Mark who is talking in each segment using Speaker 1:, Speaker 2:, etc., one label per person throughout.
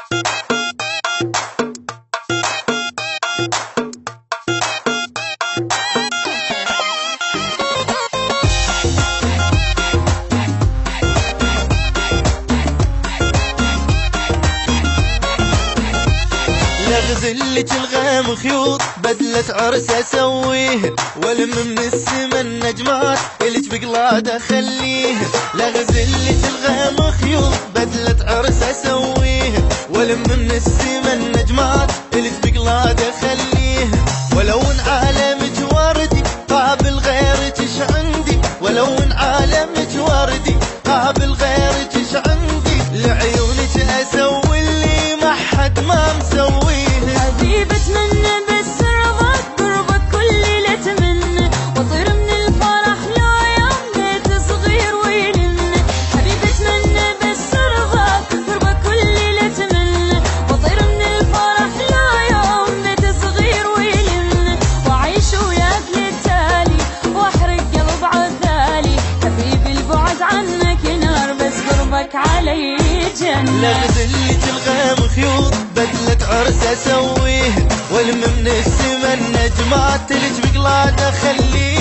Speaker 1: لغزلك الغام خيوط بدلة عرس اسويه، والم من السما النجمات الك بقلادة خليه. لغزلك الغام خيوط بدلة عرس اسويه، والم من السما النجمات الك بقلادة خليه. ولو ان عالمك وردي قابل غيرك ايش عندي، ولو ان عالمك وردي قابل غيرك ايش عندي. لعيونك اسوي اللي ما حد ما مسويه.
Speaker 2: حبيبي اتمنى بس رضاك قربك كل ليلة اتمنى، واطير من الفرح لو يوم بيت صغير ويلن. حبيبي اتمنى بس رضاك قربك كل ليلة اتمنى، واطير من الفرح لو يوم بيت صغير ويلن. واعيش وياك للتالي واحرق قلب عذالي. حبيبي البعد عنك نار بس قربك علي جنة.
Speaker 1: لغزلك الغام خيوط بدلة عرس اسويه، والم من السما النجمات الك بقلادة خليه.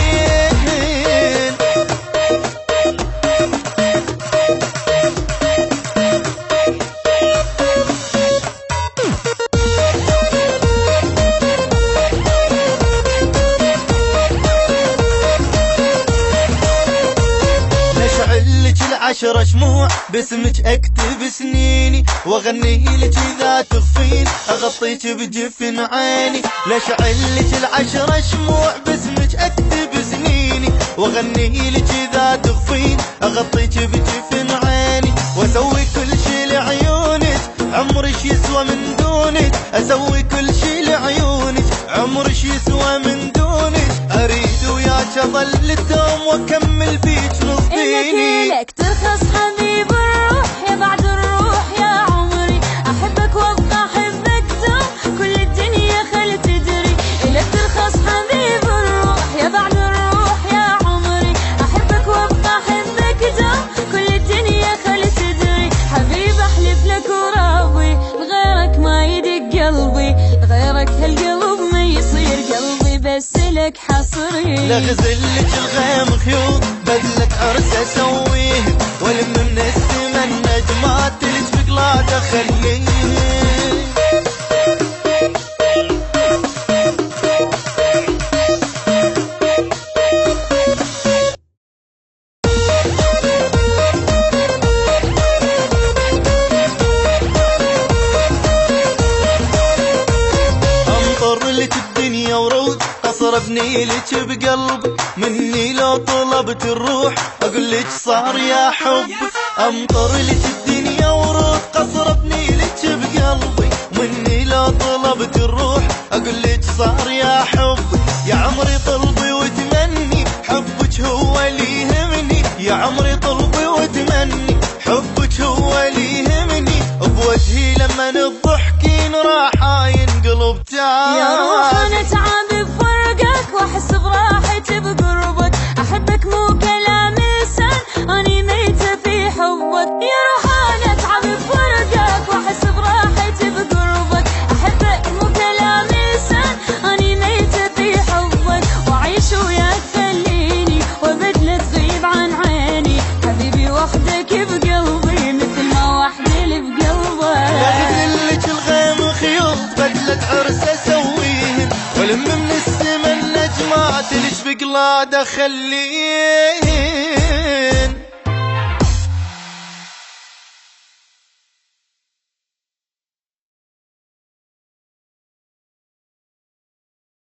Speaker 1: لك العشرة شموع باسمك اكتب سنيني، واغني لك اذا تغفين اغطيك بجفن عيني. لشعل لك العشرة شموع باسمك اكتب سنيني، واغني لك اذا تغفين اغطيك بجفن عيني. واسوي كل شي لعيونك عمري شي يسوى من دونك، اسوي كل شي لعيونك عمري شي يسوى من دونك. اريد وياك اظل الدوم واكمل فيك نص ديني.
Speaker 2: لك ترخص حبيب الروح يا بعد الروح يا عمري، احبك وابقى احبك دوم كل الدنيا خل تدري. لك ترخص حبيب الروح يا بعد الروح يا عمري، احبك وابقى احبك دوم كل الدنيا خل تدري. حبيب احلف لك وراضي لغيرك ما يدق قلبي، لغيرك هالقلب ما يصير قلبي بس لك حصري.
Speaker 1: لغزلك الغام خيوط بدلة عرس اسويه، والم من السما النجمات الك بقلادة خليه. امطر لك الدنيا ورود قصر ابني لك بقلبي، مني لو طلبت الروح اقول لك صار يا حبي. امطر لك الدنيا ورود قصر ابني لك بقلبي، مني لو طلبت الروح اقول لك صار يا حبي. يا عمري طلبي وتمني حبك هو اللي يهمني، يا عمري طلبي وتمني حبك هو اللي يهمني. بوجهي لما تضحكين راح ينقلب تعب.
Speaker 2: يا روح انا تعب بفرقك واحس براحتي بقربك، احبك مو كلام لسان اني ميتة في حبك. يا روح انا تعب بفرقك واحس براحتي بقربك، احبك مو كلام لسان اني ميتة في حبك. واعيش وياك خليني وابد تغيب عن عيني، حبيبي واخدك بقلبي مثل ما وحدي اللي بقلبك.
Speaker 1: لغزلك الغام خيوط بدلة عرس اسويه، والم من السما النجمات الك بقلادة خليه.